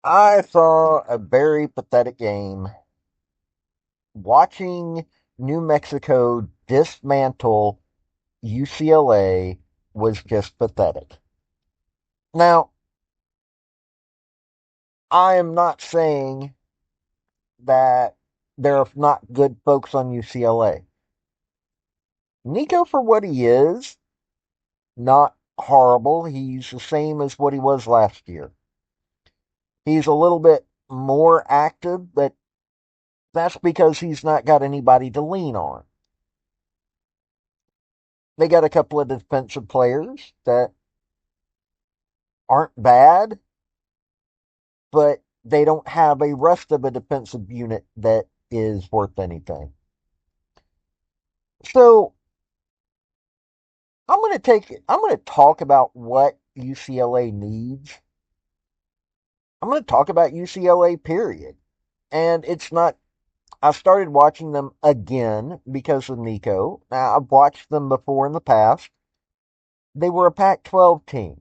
I saw a very pathetic game. Watching New Mexico dismantle UCLA was just pathetic. Now, I am not saying that there are not good folks on UCLA. Nico, for what he is, not horrible. He's the same as what he was last year. He's a little bit more active, but that's because he's not got anybody to lean on. They got a couple of defensive players that aren't bad, but they don't have a rest of a defensive unit that is worth anything. So I'm going to talk about what UCLA needs. I'm going to talk about UCLA, period. And it's not, I started watching them again because of Nico. Now, I've watched them before in the past. They were a Pac 12 team.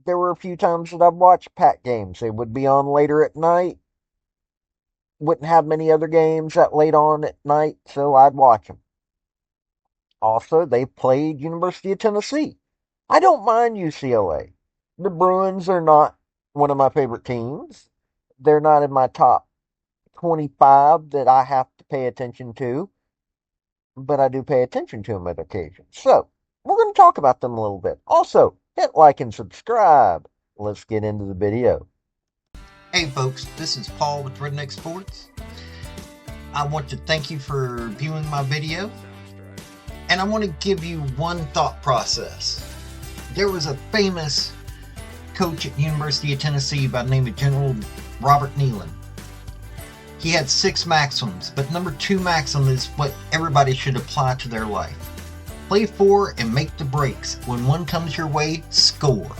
There were a few times that I've watched Pac games. They would be on later at night. Wouldn't have many other games that late on at night, so I'd watch them. Also, they played University of Tennessee. I don't mind UCLA. The Bruins are not one of my favorite teams. They're not in my top 25 that I have to pay attention to, but I do pay attention to them at occasion. So, we're going to talk about them a little bit. Also, hit like and subscribe. Let's get into the video. Hey folks, this is Paul with Redneck Sports. I want to thank you for viewing my video, and I want to give you one thought process. There was a famous coach at University of Tennessee by the name of General Robert Neyland. He had 6 maxims, but number 2 maxim is what everybody should apply to their life. Play for and make the breaks. When one comes your way, score.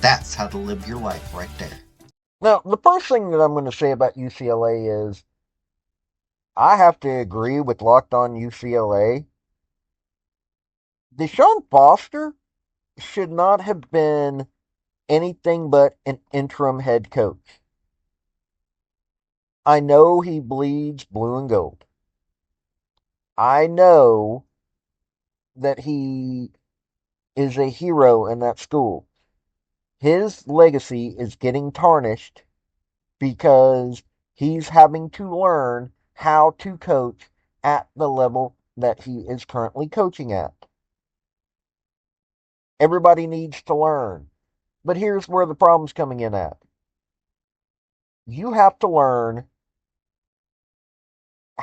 That's how to live your life right there. Now, the first thing that I'm going to say about UCLA is I have to agree with Locked On UCLA. DeShaun Foster should not have been anything but an interim head coach. I know he bleeds blue and gold. I know that he is a hero in that school. His legacy is getting tarnished because he's having to learn how to coach at the level that he is currently coaching at. Everybody needs to learn. But here's where the problem's coming in at. You have to learn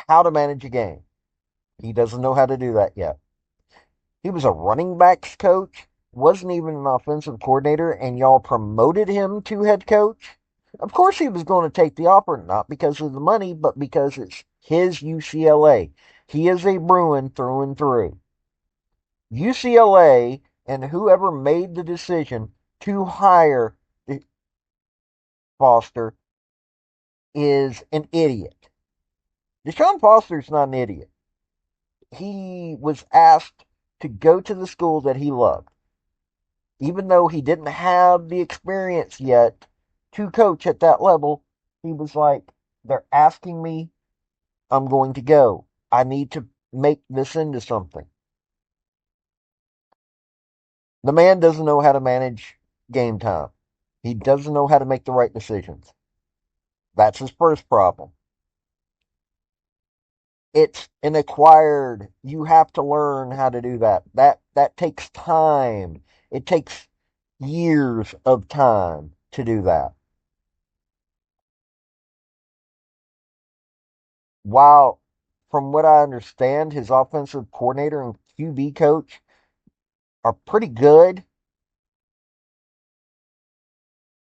how to manage a game. He doesn't know how to do that yet. He was a running backs coach, wasn't even an offensive coordinator, and y'all promoted him to head coach. Of course he was going to take the offer, not because of the money, but because it's his UCLA. He is a Bruin through and through. UCLA and whoever made the decision to hire Foster is an idiot. DeShaun Foster's not an idiot. He was asked to go to the school that he loved. Even though he didn't have the experience yet to coach at that level, he was like, they're asking me, I'm going to go. I need to make this into something. The man doesn't know how to manage game time. He doesn't know how to make the right decisions. That's his first problem. It's an acquired. You have to learn how to do that. That takes time. It takes years of time to do that. While, from what I understand, his offensive coordinator and QB coach are pretty good,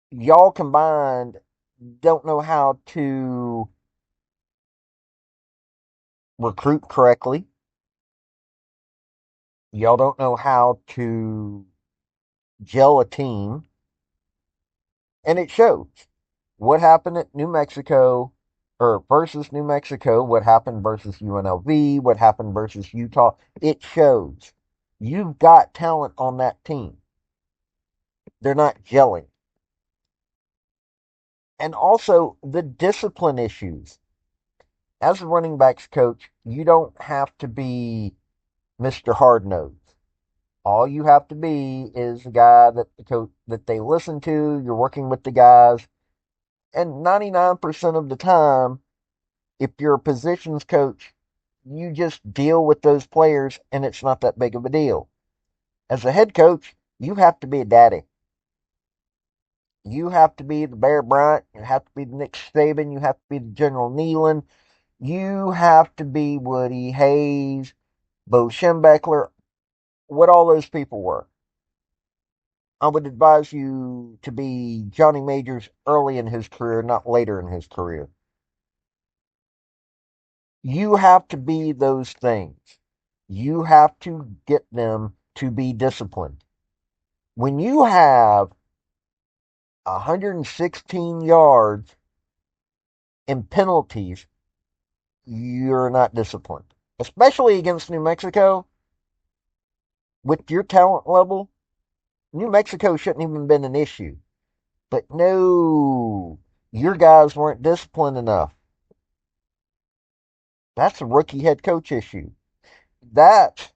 y'all combined don't know how to recruit correctly. Y'all don't know how to gel a team, and it shows. What happened at New Mexico or versus New Mexico, what happened versus UNLV, what happened versus Utah, it shows. You've got talent on that team. They're not gelling. And also the discipline issues. As a running backs coach, you don't have to be Mr. Hardnose. All you have to be is a guy that the coach that they listen to. You're working with the guys, and 99% of the time, if you're a positions coach, you just deal with those players, and it's not that big of a deal. As a head coach, you have to be a daddy. You have to be the Bear Bryant. You have to be the Nick Saban. You have to be the General Nealon. You have to be Woody Hayes, Bo Schembechler, what all those people were. I would advise you to be Johnny Majors early in his career, not later in his career. You have to be those things. You have to get them to be disciplined. When you have 116 yards in penalties, you're not disciplined. Especially against New Mexico, with your talent level, New Mexico shouldn't even been an issue. But no, your guys weren't disciplined enough. That's a rookie head coach issue. That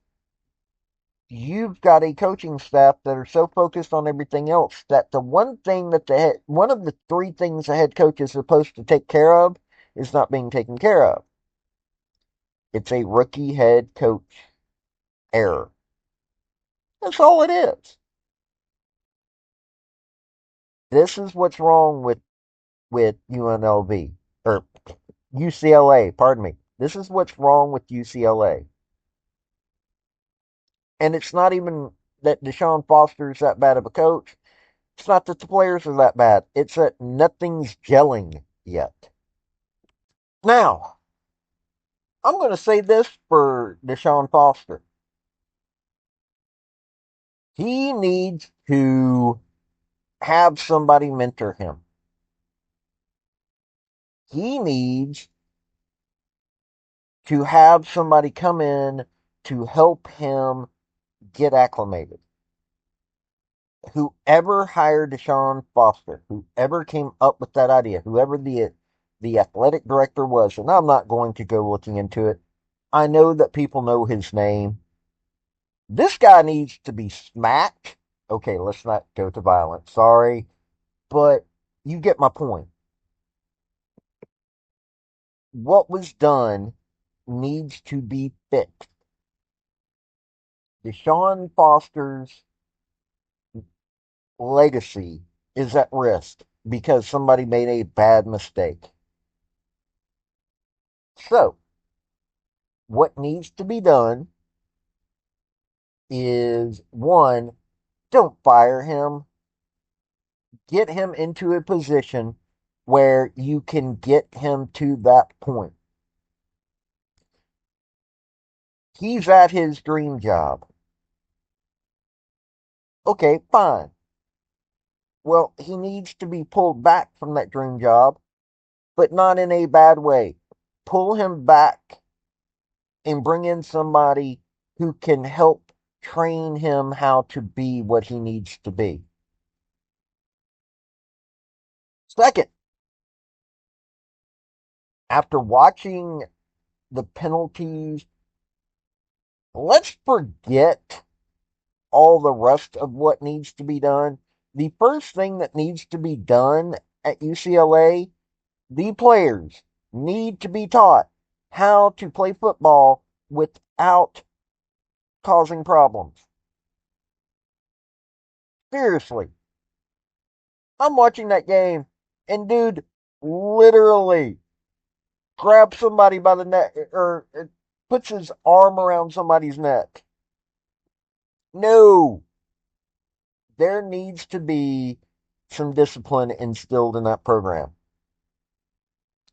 you've got a coaching staff that are so focused on everything else that the one thing that one of the three things the head coach is supposed to take care of is not being taken care of. It's a rookie head coach error. That's all it is. This is what's wrong with UNLV or UCLA. Pardon me. This is what's wrong with UCLA. And it's not even that DeShaun Foster is that bad of a coach. It's not that the players are that bad. It's that nothing's gelling yet. Now, I'm going to say this for DeShaun Foster. He needs to have somebody mentor him. He needs to have somebody come in to help him get acclimated. Whoever hired DeShaun Foster, whoever came up with that idea, whoever the athletic director was, and I'm not going to go looking into it. I know that people know his name. This guy needs to be smacked. Okay, let's not go to violence. Sorry, but you get my point. What was done needs to be fixed. DeShaun Foster's legacy is at risk because somebody made a bad mistake. So, what needs to be done is one, don't fire him. Get him into a position where you can get him to that point. He's at his dream job. Okay, fine. Well, he needs to be pulled back from that dream job, but not in a bad way. Pull him back and bring in somebody who can help train him how to be what he needs to be. Second, after watching the penalties, let's forget all the rest of what needs to be done. The first thing that needs to be done at UCLA, the players need to be taught how to play football without causing problems. Seriously. I'm watching that game, and dude literally grabs somebody by the neck or puts his arm around somebody's neck. No, there needs to be some discipline instilled in that program.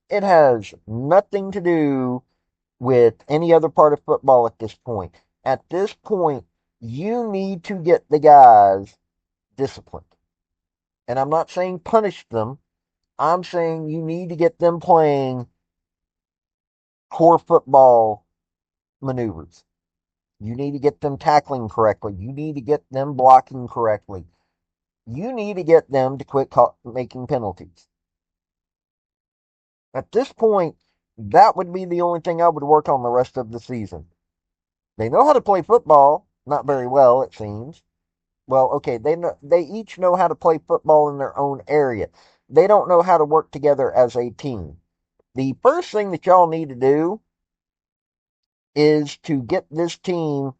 It has nothing to do with any other part of football at this point. At this point, you need to get the guys disciplined. And I'm not saying punish them. I'm saying you need to get them playing core football maneuvers. You need to get them tackling correctly. You need to get them blocking correctly. You need to get them to quit making penalties. At this point, that would be the only thing I would work on the rest of the season. They know how to play football, not very well, it seems. Well, okay, they each know how to play football in their own area. They don't know how to work together as a team. The first thing that y'all need to do is to get this team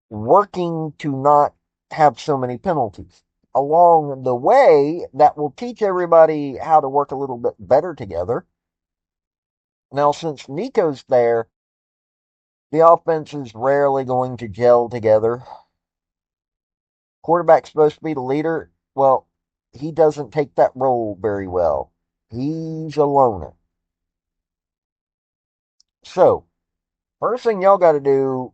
working to not have so many penalties. Along the way, that will teach everybody how to work a little bit better together. Now, since Nico's there, the offense is rarely going to gel together. Quarterback's supposed to be the leader. Well, he doesn't take that role very well. He's a loner. So, first thing y'all got to do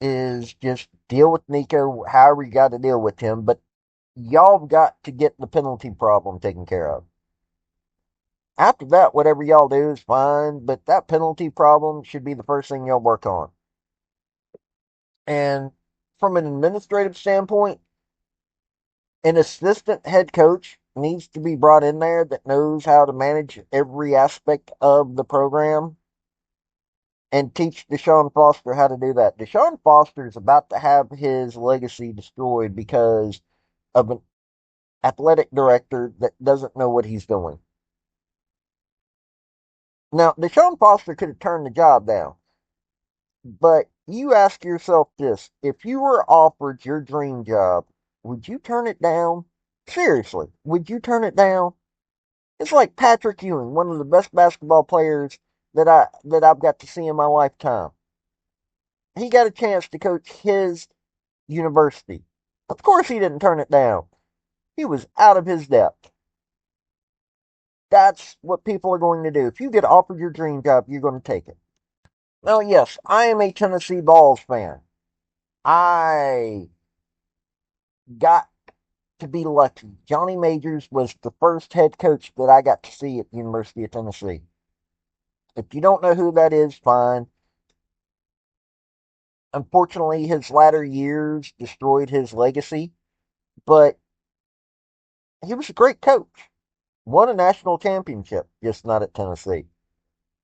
is just deal with Nico however you got to deal with him, but y'all got to get the penalty problem taken care of. After that, whatever y'all do is fine, but that penalty problem should be the first thing y'all work on. And from an administrative standpoint, an assistant head coach needs to be brought in there that knows how to manage every aspect of the program and teach DeShaun Foster how to do that. DeShaun Foster is about to have his legacy destroyed because of an athletic director that doesn't know what he's doing. Now, DeShaun Foster could have turned the job down, but you ask yourself this: if you were offered your dream job, would you turn it down? Seriously, would you turn it down? It's like Patrick Ewing, one of the best basketball players that I've got to see in my lifetime. He got a chance to coach his university. Of course he didn't turn it down. He was out of his depth. That's what people are going to do. If you get offered your dream job, you're going to take it. Now, yes, I am a Tennessee Vols fan. I got to be lucky. Johnny Majors was the first head coach that I got to see at the University of Tennessee. If you don't know who that is, fine. Unfortunately, his latter years destroyed his legacy, but he was a great coach. Won a national championship, just not at Tennessee.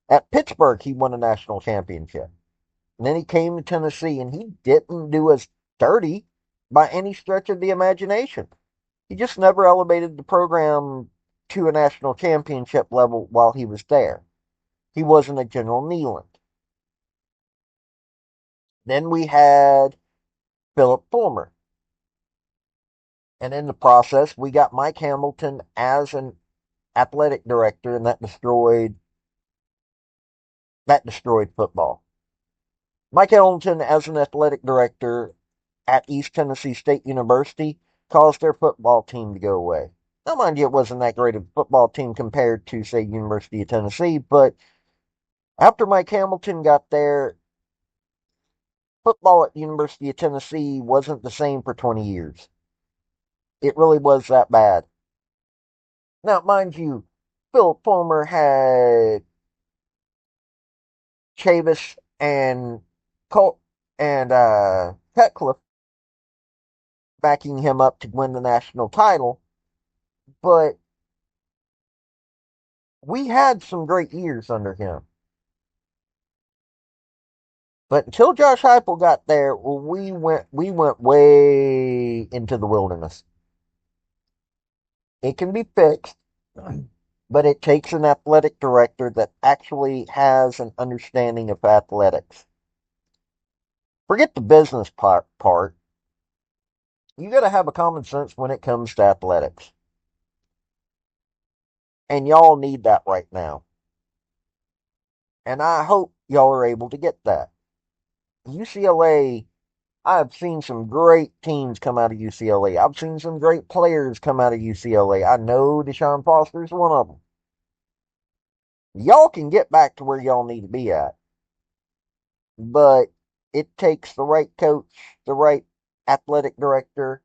At Pittsburgh, he won a national championship. And then he came to Tennessee, and he didn't do us dirty by any stretch of the imagination. He just never elevated the program to a national championship level while he was there. He wasn't a General Neyland. Then we had Philip Fulmer. And in the process, we got Mike Hamilton as an athletic director, and that destroyed football. Mike Hamilton as an athletic director at East Tennessee State University caused their football team to go away. Now, mind you, it wasn't that great of a football team compared to, say, University of Tennessee, but after Mike Hamilton got there, football at University of Tennessee wasn't the same for 20 years. It really was that bad. Now, mind you, Phil Fulmer had Chavis and Colt and Cutcliffe backing him up to win the national title, but we had some great years under him. But until Josh Heupel got there, we went way into the wilderness. It can be fixed, but it takes an athletic director that actually has an understanding of athletics. Forget the business part. You got to have a common sense when it comes to athletics. And y'all need that right now. And I hope y'all are able to get that. UCLA, I've seen some great teams come out of UCLA. I've seen some great players come out of UCLA. I know DeShaun Foster is one of them. Y'all can get back to where y'all need to be at. But it takes the right coach, the right athletic director,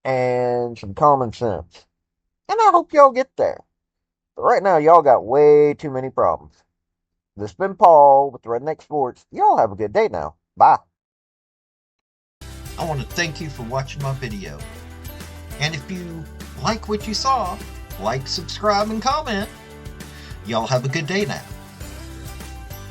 and some common sense. And I hope y'all get there. But right now, y'all got way too many problems. This has been Paul with Redneck Sports. Y'all have a good day now. Bye. I want to thank you for watching my video. And if you like what you saw, like, subscribe, and comment. Y'all have a good day now.